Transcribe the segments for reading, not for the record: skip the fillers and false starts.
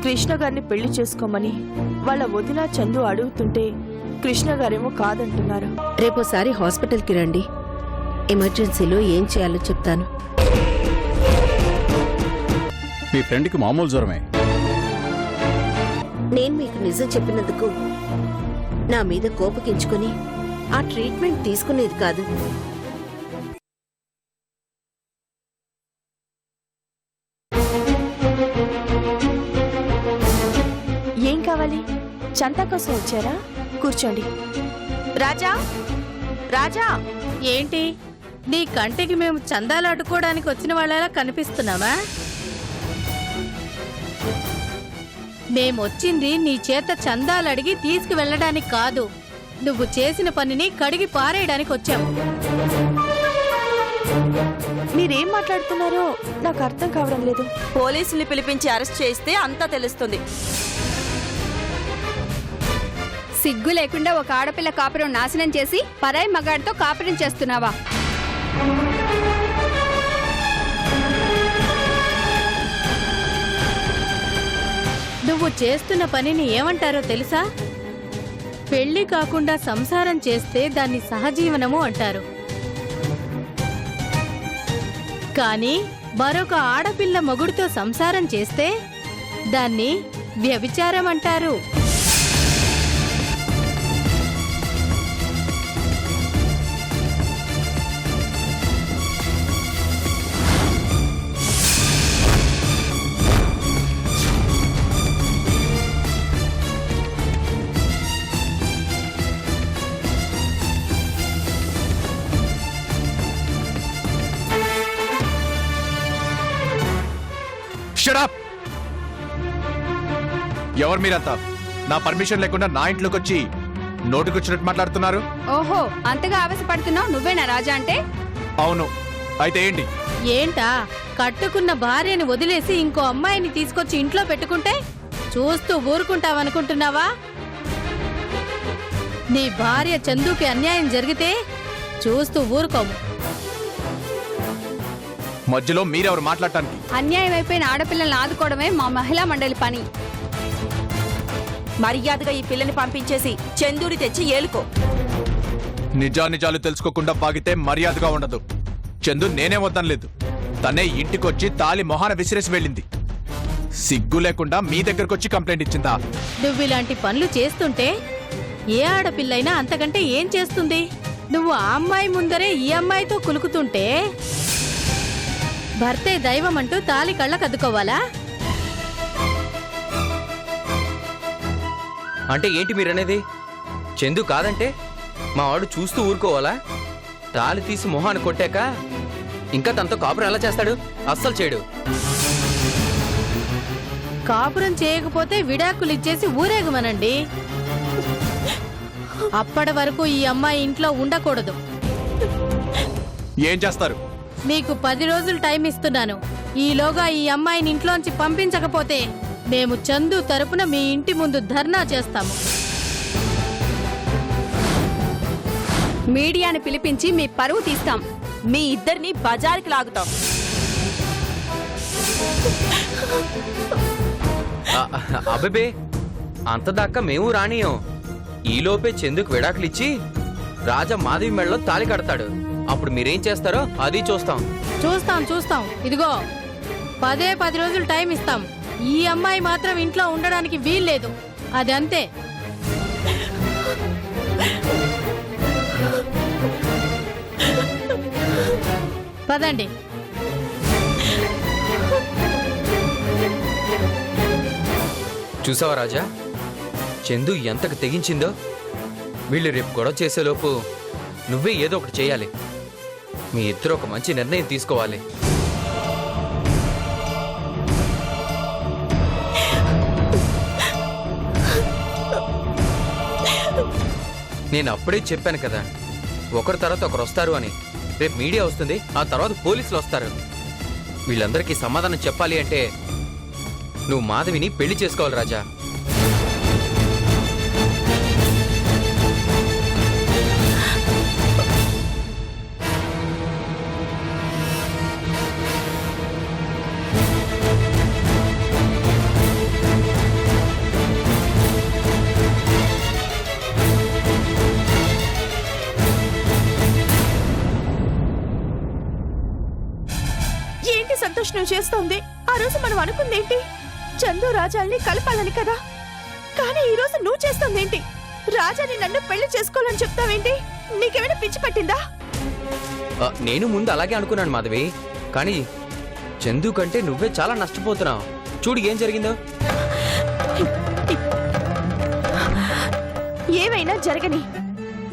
కృష్ణ గారిని పెళ్లి చేసుకోమని వాళ్ళ వదిన చందు అడుగుతుంటే కృష్ణ గారేమో కాదంటున్నారు. రేపోసారి హాస్పిటల్కి రండి, ఎమర్జెన్సీలో ఏం చేయాలో చెప్తాను. మీ ఫ్రెండ్కి మామూలు జ్వరమే. నేను మీకు నిజం చెప్పినందుకు నా మీద కోపగించుకుని ఆ ట్రీట్మెంట్ తీసుకునేది కాదు. ఏం కావాలి? చందా కోసం వచ్చారా? కూర్చోండి. రాజా, రాజా. ఏంటి, నీ కంటికి మేము చందాలు అడ్డుకోవడానికి వచ్చిన వాళ్ళలా కనిపిస్తున్నామా? మేమొచ్చింది నీ చేత చందాలు అడిగి తీసుకువెళ్ళడానికి కాదు, నువ్వు చేసిన పనిని కడిగి పారేయడానికి వచ్చాము. మీరేం మాట్లాడుతున్నారో నాకు అర్థం కావడం లేదు. పోలీసుల్ని పిలిపించి అరెస్ట్ చేస్తే అంతా తెలుస్తుంది. సిగ్గు లేకుండా ఒక ఆడపిల్ల కాపురం నాశనం చేసి పరాయి మగాడితో కాపురం చేస్తున్నావా? నువ్వు చేస్తున్న పనిని ఏమంటారో తెలుసా? పెళ్లి కాకుండా సంసారం చేస్తే దాన్ని సహజీవనము అంటారు. కానీ మరొక ఆడపిల్ల మొగుడితో సంసారం చేస్తే దాన్ని వ్యభిచారం అంటారు. ఎవరు మీరంతా? నా పర్మిషన్ లేకుండా నా ఇంట్లోకి వచ్చి నోటికొచ్చినట్టు మాట్లాడుతున్నారు. ఓహో, అంతగా ఆవేశపడుతున్నావు నువ్వేనా రాజా అంటే? అవును, అయితే ఏంటి? ఏంటా, కట్టుకున్న భార్యని వదిలేసి ఇంకో అమ్మాయిని తీసుకొచ్చి ఇంట్లో పెట్టుకుంటే చూస్తూ ఊరుకుంటావనుకుంటున్నావా? నీ భార్య చందుకి అన్యాయం జరిగితే చూస్తూ ఊరుకోము. మధ్యలో మీరెవరు మాట్లాడటానికి? అన్యాయం అయిపోయిన ఆడపిల్లల్ని ఆదుకోవడమే మా మహిళా మండలి పని. మర్యాదగా ఈ పిల్లని పంపించేసి చందూని తెచ్చి ఏలుకో. నిజానిజాలు తెలుసుకోకుండా పాగితే మర్యాదగా ఉండదు. చందు నేనే వద్దనలేదు, తనే ఇంటికొచ్చి తాలి మొహాన విసిరేసి వెళ్ళింది. సిగ్గు లేకుండా మీ దగ్గరకొచ్చి కంప్లైంట్ ఇచ్చిందా? నువ్విలాంటి పనులు చేస్తుంటే ఏ ఆడపిల్లైనా అంతకంటే ఏం చేస్తుంది? నువ్వు ఆ అమ్మాయి ముందరే ఈ అమ్మాయితో కులుకుతుంటే భర్తే దైవం అంటూ తాలి కళ్ళకద్దుకోవాలా? అంటే ఏంటి మీరనేది? చందు కాదంటే మా వాడు చూస్తూ ఊరుకోవాలా? తాలి తీసి మొహాన్ని కొట్టాక ఇంకా తనతో కాపురం ఎలా చేస్తాడు? అస్సలు చేయడు. కాపురం చేయకపోతే విడాకులు ఇచ్చేసి ఊరేగమనండి. అప్పటి వరకు ఈ అమ్మాయి ఇంట్లో ఉండకూడదు. ఏం చేస్తారు? మీకు 10 రోజులు టైం ఇస్తున్నాను. ఈలోగా ఈ అమ్మాయిని ఇంట్లోంచి పంపించకపోతే మేము చందు తరపున మీ ఇంటి ముందు ధర్నా చేస్తాము. మీడియాని పిలిపించి మీ పరువు తీస్తాం. మీ ఇద్దరిని బజారుకి లాగుతాం. అబేబే, అంతదాకా మేము రానియం. ఈలోపే చందుకు విడాకులిచ్చి రాజా మాధవి మెడలో తాళి కడతాడు. అప్పుడు మీరేం చేస్తారో అది చూస్తాం. చూస్తాం. ఇదిగో 10 రోజులు టైం ఇస్తాం. ఈ అమ్మాయి మాత్రం ఇంట్లో ఉండడానికి వీల్లేదు. అది అంతే. పదండి. చూసావా రాజా, చందు ఎంతకు తెగించిందో? వీళ్ళు రేపు గొడవ చేసేలోపు నువ్వే ఏదో ఒకటి చేయాలి. మీ ఇద్దరు ఒక మంచి నిర్ణయం తీసుకోవాలి. నేను అప్పుడే చెప్పాను కదా, ఒకరి తర్వాత ఒకరు వస్తారు అని. రేపు మీడియా వస్తుంది, ఆ తర్వాత పోలీసులు వస్తారు. వీళ్ళందరికీ సమాధానం చెప్పాలి అంటే నువ్వు మాధవిని పెళ్లి చేసుకోవాలి రాజా. నువ్వు చేస్తోంది? ఆ రోజు మనం అనుకుందేంటి? చందు రాజాల్ని కలపాలని కదా. కానీ ఈ రోజు నువ్వు చేస్తోందేంటి? రాజాని నన్ను పెళ్లి చేసుకోవాలని చెప్తావేంటి? నీకేమైనా పిచ్చి పట్టిందా? నేను ముందు అలాగే అనుకున్నాను మాధవి, కానీ చందు కంటే నువ్వే చాలా నష్టపోతున్నావు. చూడు ఏం జరిగిందో. ఏమైనా జరగని,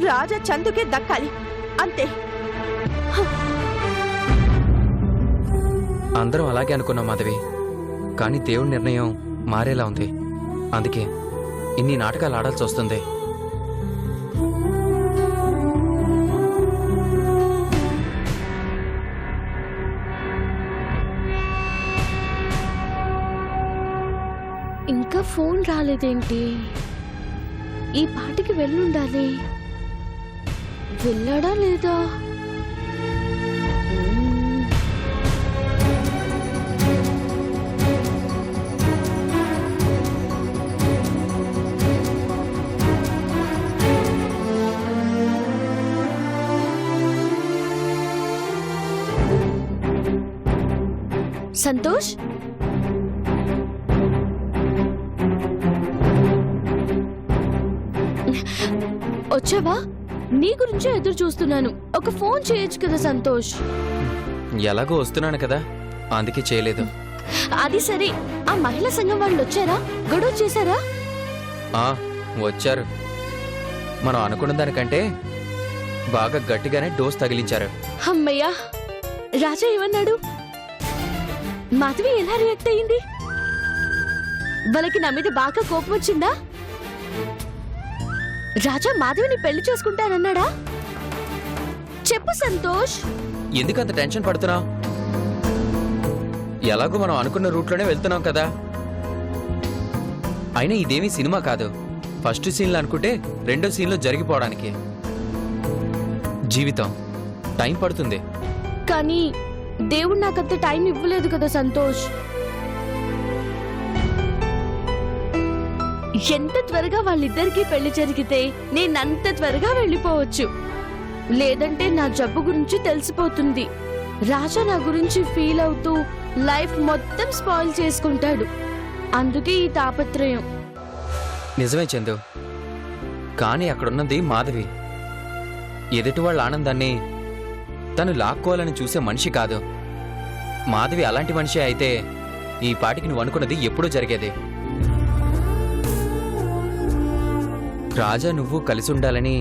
రాజా చందుకే దక్కాలి అంతే. అందరం అలాగే అనుకున్నాం మాధవి, కానీ దేవుడి నిర్ణయం మారేలా ఉంది. అందుకే ఇన్ని నాటకాలు ఆడాల్సి వస్తుంది. ఇంకా ఫోన్ రాలేదేంటి? ఈ పాటికి వెళ్ళుండాలి. వెళ్ళాడా లేదా? సంతోష్, వచ్చావా? నీ గురించే ఎదురు చూస్తున్నాను. ఒక ఫోన్ చేయొచ్చు కదా సంతోష్. ఎలాగో వస్తున్నాను కదా, అందుకే చేయలేదు. అది సరే, ఆ మహిళా సంఘం వాళ్ళు వచ్చారా? గొడవ చేశారా? వచ్చారు. మనం అనుకున్న దానికంటే బాగా గట్టిగానే డోస్ తగిలించారు. అమ్మయ్యా. రాజా ఏమన్నాడు? మాధవి ఎలా రియాక్ట్ అయ్యింది? వాళ్ళకి నా మీద బాగా కోపం వచ్చిందా? రాజా మాధవిని పెళ్లి చేసుకుంటానన్నాడా? చెప్పు సంతోష్. ఎందుకంత టెన్షన్ పడుతున్నావు? ఎలాగో మనం అనుకున్న రూట్లోనే వెళ్తున్నాం కదా. అయినా ఇదేమీ సినిమా కాదు. ఫస్ట్ సీన్లో అనుకుంటే రెండో సీన్లో జరిగిపోవడానికి. జీవితం టైం పడుతుంది. కానీ దేవుడు నాకంత టైం ఇవ్వలేదు కదా సంతోష్. ఎంత త్వరగా వాళ్ళిద్దరికీ పెళ్లి జరిగితే నేనంత త్వరగా వెళ్ళిపోవచ్చు. లేదంటే నా జబ్బు గురించి తెలిసిపోతుంది. రాజా నా గురించి ఫీల్ అవుతూ లైఫ్ మొత్తం స్పాయిల్ చేసుకుంటాడు. అందుకే ఈ తాపత్రయం. నిజమే చందు, కానీ అక్కడున్నది మాధవి. ఎదుటి వాళ్ళ ఆనందాన్ని తను లాక్కోవాలని చూసే మనిషి కాదు. మాధవి అలాంటి మనిషి అయితే ఈ పాటికి నువ్వు అనుకున్నది ఎప్పుడూ జరిగేది. రాజా నువ్వు కలిసి ఉండాలని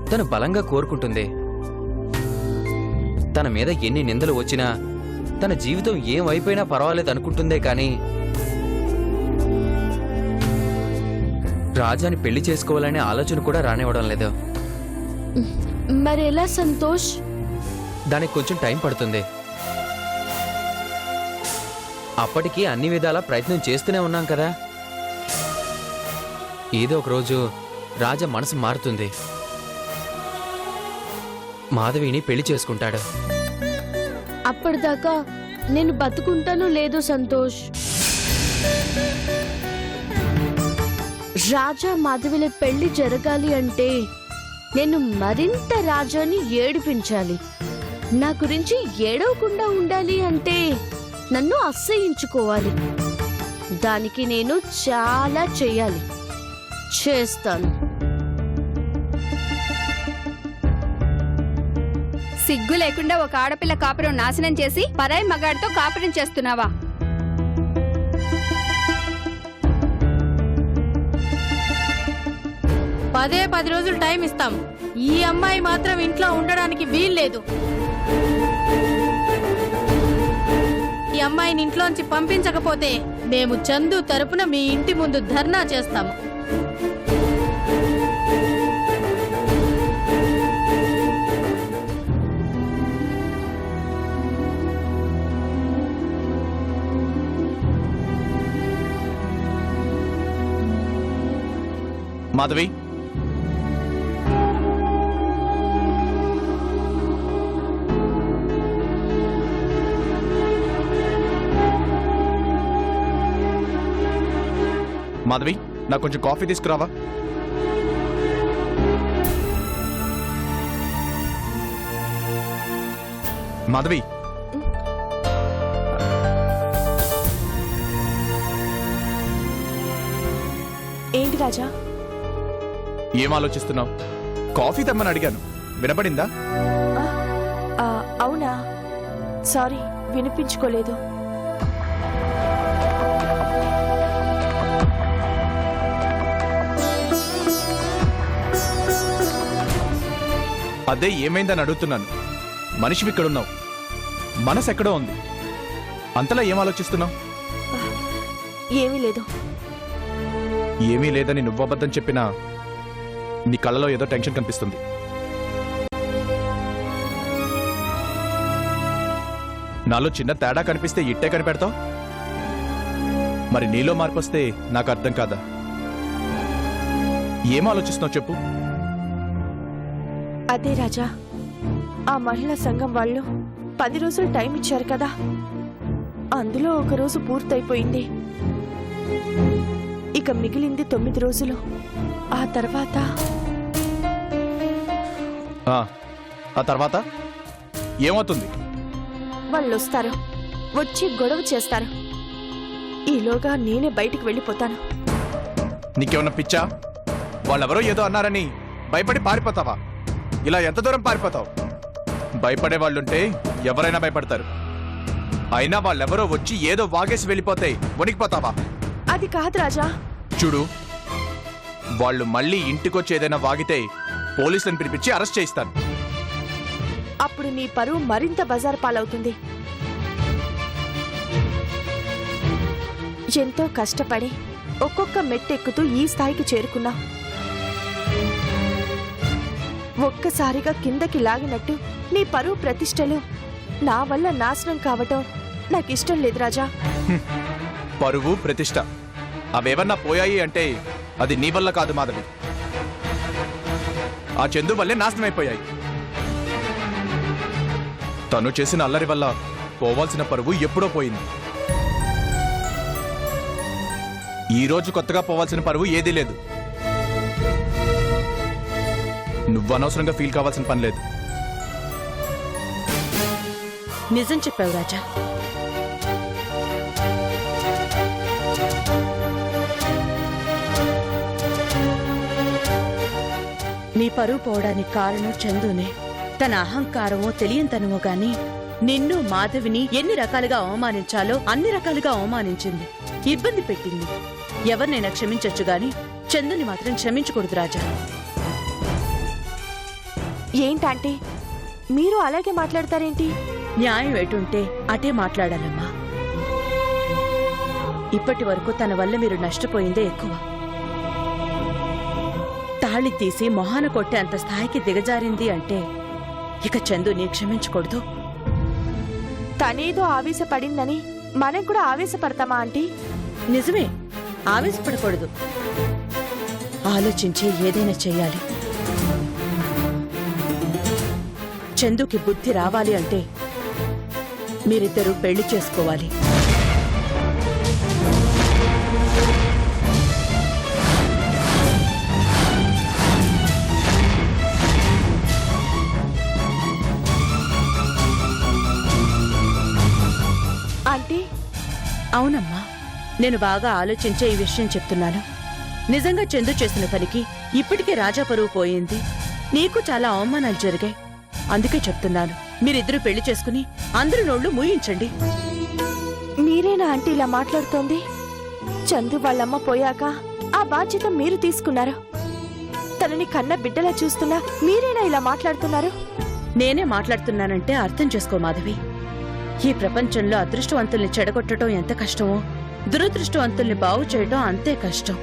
తను బలంగా కోరుకుంటుంది. తన మీద ఎన్ని నిందలు వచ్చినా తన జీవితం ఏమైపోయినా పర్వాలేదు అనుకుంటుందే కానీ రాజాని పెళ్లి చేసుకోవాలనే ఆలోచన కూడా రానివ్వడం లేదు. మరి ఎలా సంతోష్? దానికి కొంచెం టైం పడుతుంది. అప్పటికి అన్ని విధాలా ప్రయత్నం చేస్తూనే ఉన్నాం కదా. ఏదో ఒక రోజు రాజా మనసు మారుతుంది. మాధవిని పెళ్లి చేసుకుంటాడు. అప్పటిదాకా నేను బతుకుంటానో లేదో సంతోష్. రాజా మాధవిల పెళ్లి జరగాలి అంటే నేను మరింత రాజాని ఏడిపించాలి. నా గురించి ఏడవకుండా ఉండాలి అంటే నన్ను అసహ్యించుకోవాలి. దానికి నేను చాలా చేయాలి. చేస్తాను. సిగ్గు లేకుండా ఒక ఆడపిల్ల కాపురం నాశనం చేసి పరాయి మగాడితో కాపురం చేస్తున్నావా? పదే 10 రోజులు టైం ఇస్తాం. ఈ అమ్మాయి మాత్రం ఇంట్లో ఉండడానికి వీల్లేదు. ఈ అమ్మాయిని ఇంట్లోంచి పంపించకపోతే మేము చందు తరపున మీ ఇంటి ముందు ధర్నా చేస్తాము. మాధవి, మాధవి, నాకు కొంచెం కాఫీ తీసుకురావా? మాధవి, ఏంటి రాజా? ఏం ఆలోచిస్తున్నావు? కాఫీ తెమ్మని అడిగాను, వినపడిందా? అవునా, సారీ, వినిపించుకోలేదు. అదే ఏమైందని అడుగుతున్నాను. మనిషి ఇక్కడున్నావు, మనసు ఎక్కడో ఉంది. అంతలా ఏం ఆలోచిస్తున్నావు? ఏమీ లేదు. ఏమీ లేదని నువ్వు అబద్ధం చెప్పినా నీ కళ్ళలో ఏదో టెన్షన్ కనిపిస్తుంది. నాలో చిన్న తేడా కనిపిస్తే ఇట్టే కనిపెడతావు. మరి నీలో మార్పు వస్తే నాకు అర్థం కాదా? ఏం ఆలోచిస్తున్నావు చెప్పు. అదే రాజా, ఆ మహిళా సంఘం వాళ్ళు 10 రోజులు టైం ఇచ్చారు కదా, అందులో ఒక రోజు పూర్తయిపోయింది. ఇక మిగిలింది 9 రోజులు. ఆ తర్వాత ఆ తర్వాత ఏమవుతుంది? వాళ్ళు వస్తారు, వచ్చి గొడవ చేస్తారు. ఈలోగా నేనే బయటికి వెళ్ళిపోతాను. నీకేమన్నా పిచ్చా? వాళ్ళెవరో ఏదో అన్నారని భయపడి పారిపోతావా? ఇలా ఎంత దూరం పారిపోతావు? భయపడే వాళ్ళుంటే ఎవరైనా భయపడతారు. అయినా వాళ్ళెవరో వచ్చి ఏదో వాగేసి వెళ్ళిపోతే వణికిపోతావా? అది కాదు రాజా. చూడు, వాళ్ళు మళ్ళీ ఇంటికొచ్చి ఏదైనా వాగితే పోలీసులను పిలిపించి అరెస్ట్ చేయిస్తాను. అప్పుడు నీ పరువు మరింత బజారు పాలవుతుంది. ఎంతో కష్టపడి ఒక్కొక్క మెట్టెక్కుతూ ఈ స్థాయికి చేరుకున్నా. ఒక్కసారిగా కిందకి లాగినట్టు నీ పరువు ప్రతిష్టలు నా వల్ల నాశనం కావటం నాకిష్టం లేదు రాజా. పరువు ప్రతిష్ట అవేవన్నా పోయాయి అంటే అది నీ వల్ల కాదు మాధవి, ఆ చందు వల్లే నాశనం అయిపోయాయి. తను చేసిన అల్లరి వల్ల పోవాల్సిన పరువు ఎప్పుడో పోయింది. ఈ రోజు కొత్తగా పోవాల్సిన పరువు ఏదీ లేదు. నువ్వు అనవసరంగా ఫీల్ కావాల్సిన పని లేదు. నిజం చెప్పావు రాజా. నీ పరువు పోవడానికి కారణం చందునే. తన అహంకారమో తెలియంతనమో గాని నిన్ను మాధవిని ఎన్ని రకాలుగా అవమానించాలో అన్ని రకాలుగా అవమానించింది, ఇబ్బంది పెట్టింది. ఎవరినైనా క్షమించొచ్చు గాని చందుని మాత్రం క్షమించకూడదు రాజా. ఏంటంటే మీరు అలాగే మాట్లాడతారేంటి? న్యాయం ఎటుంటే అటే మాట్లాడాలమ్మా. ఇప్పటి వరకు తన వల్ల మీరు నష్టపోయిందే ఎక్కువ. తాళి తీసి మొహాన కొట్టే అంత స్థాయికి దిగజారింది అంటే ఇక చందుని క్షమించకూడదు. తనేదో ఆవేశపడిందని మనం కూడా ఆవేశపడతామా ఆంటీ? నిజమే, ఆవేశపడకూడదు. ఆలోచించి ఏదైనా చెయ్యాలి. చందుకి బుద్ధి రావాలి అంటే మీరిద్దరూ పెళ్లి చేసుకోవాలి. ఆంటీ, అవునమ్మా, నేను బాగా ఆలోచించే ఈ విషయం చెప్తున్నాను. నిజంగా చందు చేసిన పనికి ఇప్పటికే రాజా పరువు పోయింది. నీకు చాలా అవమానాలు జరిగాయి. అందుకే చెప్తున్నాను, మీరిద్దరూ పెళ్లి చేసుకుని అందరి నోళ్లు మూయించండి. మీరేనా ఆంటీ ఇలా మాట్లాడుతోంది? చందు వాళ్ళమ్మ పోయాక ఆ బాధ్యత మీరు తీసుకున్నారు. తనని కన్న బిడ్డలా చూస్తున్నా మీరేనా ఇలా మాట్లాడుతున్నారు? నేనే మాట్లాడుతున్నానంటే అర్థం చేసుకో మాధవి. ఈ ప్రపంచంలో అదృష్టవంతుల్ని చెడగొట్టడం ఎంత కష్టమో దురదృష్టవంతుల్ని బాగు చేయడం అంతే కష్టం.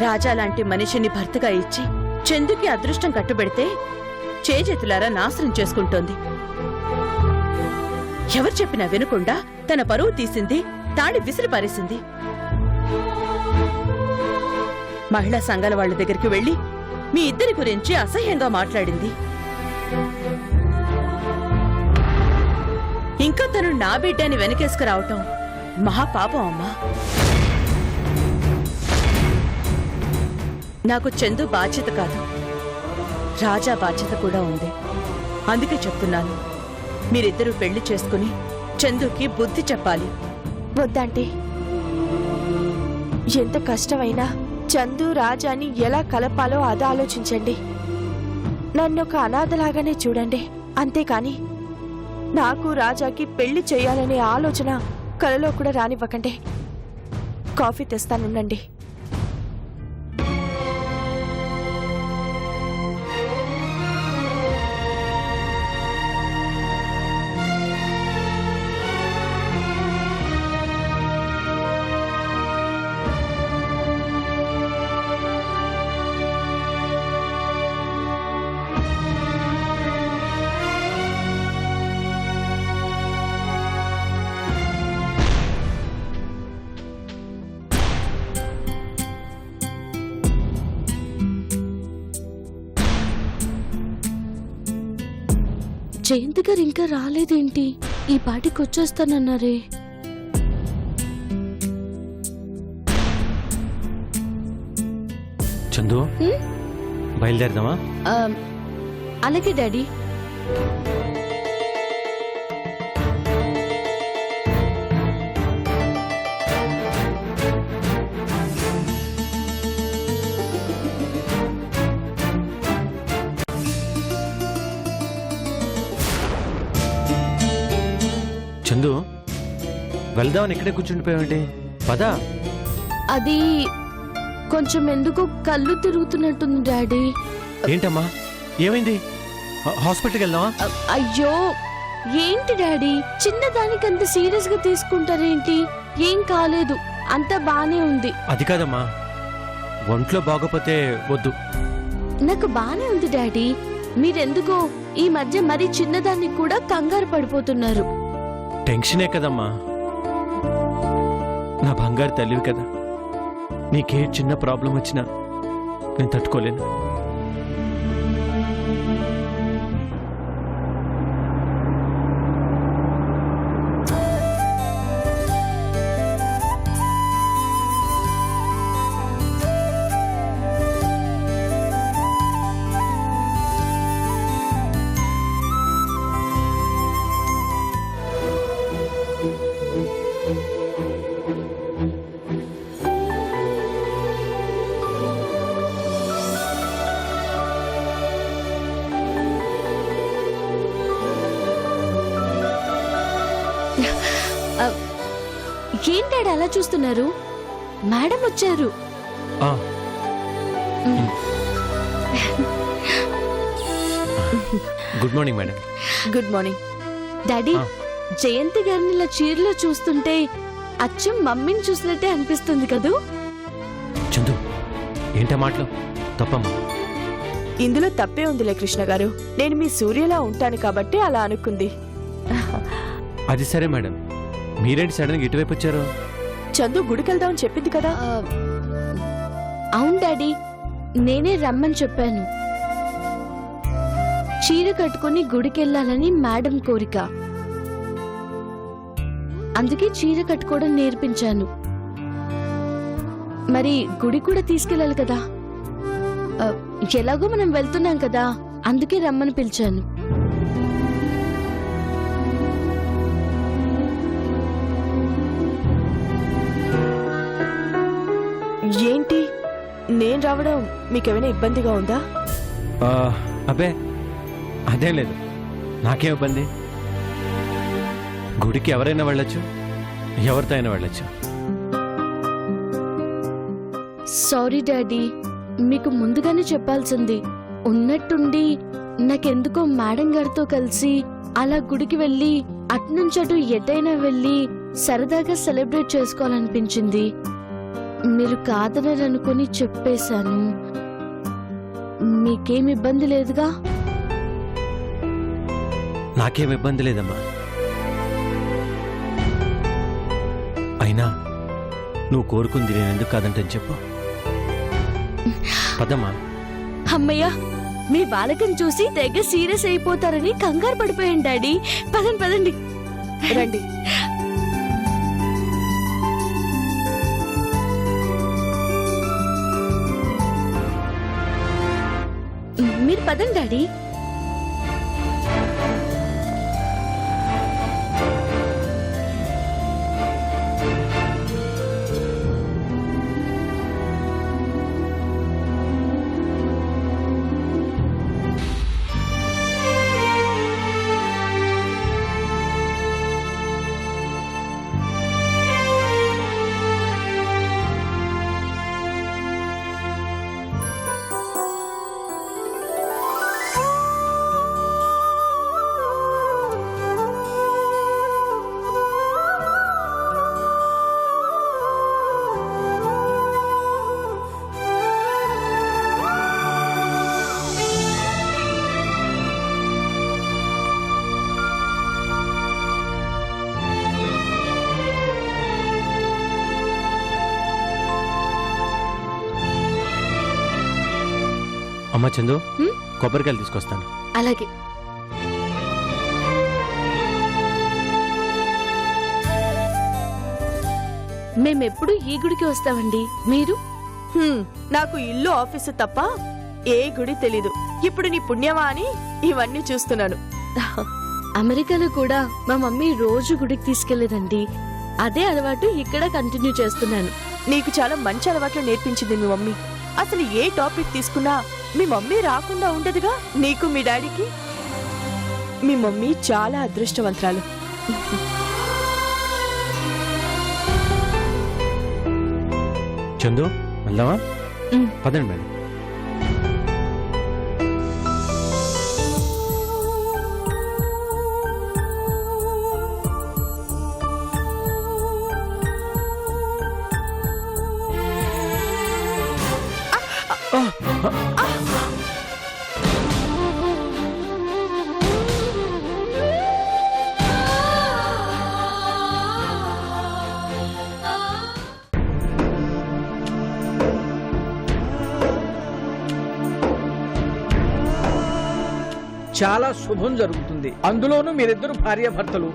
రాజా లాంటి మనిషిని భర్తగా ఇచ్చి చందుకి అదృష్టం కట్టుబెడితే చేజేతులారా నాశనం చేసుకుంటోంది. ఎవరు చెప్పినా వినకుండా తన పరువు తీసింది, తాడి విసిరి పారేసింది. మహిళా సంఘాల వాళ్ళ దగ్గరికి వెళ్లి మీ ఇద్దరి గురించి అసహ్యంగా మాట్లాడింది. ఇంకా తను నా బిడ్డని వెనకేసుకురావటం మహాపాపం అమ్మా. నాకు చందు బాధ్యత కాదు, రాజా బాధ్యత కూడా ఉంది. అందుకే చెప్తున్నాను, మీరిద్దరూ పెళ్లి చేసుకుని చందుకి బుద్ధి చెప్పాలి. వద్దంటే ఎంత కష్టమైనా చందు రాజాని ఎలా కలపాలో అది ఆలోచించండి. నన్ను ఒక అనాథలాగానే చూడండి, అంతేకాని నాకు రాజాకి పెళ్లి చేయాలనే ఆలోచన కలలో కూడా రానివ్వకండి. కాఫీ తెస్తానుండండి. జయంత్ గారు ఇంకా రాలేదేంటి? ఈ పాటికి వచ్చేస్తానన్నారే. చందు, బయలుదేరదామా? అలాగే డాడీ. చందు, వెళ్దామని ఇక్కడే కూర్చుండిపోయావేంటి? పదా. అది కొంచెం ఎందుకో కళ్ళు తిరుగుతున్నట్టుంది డాడీ. ఏంటమ్మా, ఏమైంది? హాస్పిటల్కి వెళ్దామా? అయ్యో ఏంటి డాడీ, చిన్నదానికంత సీరియస్ గా తీసుకుంటారేంటి? ఏం కాలేదు, అంతా బానే ఉంది. అది కాదమ్మా, ఒంట్లో బాగోపోతే వద్దు. నాకు బానే ఉంది డాడీ. మీరెందుకో ఈ మధ్య మరీ చిన్నదానికి కూడా కంగారు పడిపోతున్నారు. టెన్షనే కదమ్మా, నా బంగారు తల్లివి కదా. నీకే చిన్న ప్రాబ్లం వచ్చినా నేను తట్టుకోలేను. ఏంటాడు అలా చూస్తున్నారు? మేడం వచ్చారు. Good morning madam. Good morning daddy. Jayanthi గారిని ఇలా చీరలో చూస్తుంటే అచ్చం మమ్మీని చూసినట్టే అనిపిస్తుంది కదూ? చందు, ఏంటా మాటలు? తప్పమ్మా. ఇందులో తప్పే ఉందిలే కృష్ణ గారు. నేను మీ సూర్యలా ఉంటాను కాబట్టి అలా అనుకుంది. అది సరే మేడం, మీరేంటి సడన్గా ఇటువైపు వచ్చారు? చందు గుడికెళ్దామని చెప్పింది కదా. అవును డాడీ, నేనే రమ్మని చెప్పాను. చీర కట్టుకుని గుడికెళ్ళాలని మేడం కోరిక, అందుకే చీర కట్టుకోవడం నేర్పించాను. మరి గుడి కూడా తీసుకెళ్ళాలి కదా. ఎలాగో మనం వెళ్తున్నాం కదా, అందుకే రమ్మని పిలిచాను. ఏంటి, నేను రావడం మీకేమైనా ఇబ్బందిగా ఉందా? అబ్బే అదేం లేదు, నాకేం ఇబ్బంది. గుడికి ఎవరైనా వెళ్ళొచ్చు, ఎవరితో అయినా వెళ్ళొచ్చు. సారీ డాడీ, మీకు ముందుగానే చెప్పాల్సింది. ఉన్నట్టుండి నాకెందుకో మేడం గారితో కలిసి అలా గుడికి వెళ్ళి అట్నుంచటు ఎటైనా వెళ్ళి సరదాగా సెలబ్రేట్ చేసుకోవాలనిపించింది. మీరు కాదనరనుకుని చెప్పేశాను. మీకేం ఇబ్బంది లేదుగా? నాకేం ఇబ్బంది లేదమ్మా. అయినా నువ్వు కోరుకుంది నేను ఎందుకు కాదంటని చెప్పు. పదమ్మా. అమ్మయ్యా, మీ బాలకం చూసి తెగ సీరియస్ అయిపోతారని కంగారు పడిపోయాను డాడీ. పదండి పదండి రండి. మీరు పదండి డాడీ. అమ్మా చందు హ్మ్? కొబ్బరికాయలు తీసుకొస్తాను. అలాగే. మేమెప్పుడు ఈ గుడికి వస్తామండి. మీరు? నాకు ఇల్లు ఆఫీసు తప్ప ఏ గుడి తెలీదు. ఇప్పుడు నీ పుణ్యమా అని ఇవన్నీ చూస్తున్నాను. అమెరికాలో కూడా మా మమ్మీ రోజు గుడికి తీసుకెళ్లేదండి. అదే అలవాటు ఇక్కడ కంటిన్యూ చేస్తున్నాను. నీకు చాలా మంచి అలవాట్లు నేర్పించింది మీ మమ్మీ. అసలు ఏ టాపిక్ తీసుకున్నా మీ మమ్మీ రాకుండా ఉండదుగా. నీకు మీ డాడీకి మీ మమ్మీ చాలా అదృష్టవంతురాలు. చందు వెళ్దామా? ఉమ్. పదండి మేడం. చాలా శుభం జరుగుతుంది. అందులోనూ మీరిద్దరు భార్యాభర్తలు